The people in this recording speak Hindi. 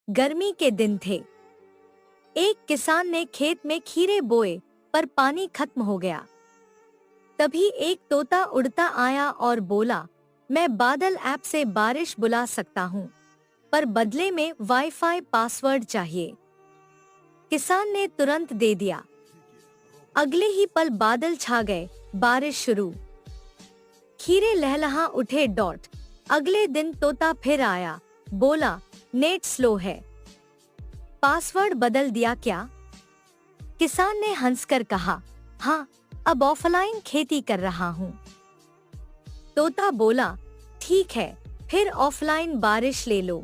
गर्मी के दिन थे। एक किसान ने खेत में खीरे बोए, पर पानी खत्म हो गया। तभी एक तोता उड़ता आया और बोला, मैं बादल ऐप से बारिश बुला सकता हूँ, पर बदले में वाईफाई पासवर्ड चाहिए। किसान ने तुरंत दे दिया। अगले ही पल बादल छा गए, बारिश शुरू। खीरे लहलहा उठे डॉट। अगले दिन तोता फिर आया, बोला, नेट स्लो है। पासवर्ड बदल दिया क्या? किसान ने हंसकर कहा, हाँ, अब ऑफलाइन खेती कर रहा हूँ। तोता बोला, ठीक है, फिर ऑफलाइन बारिश ले लो।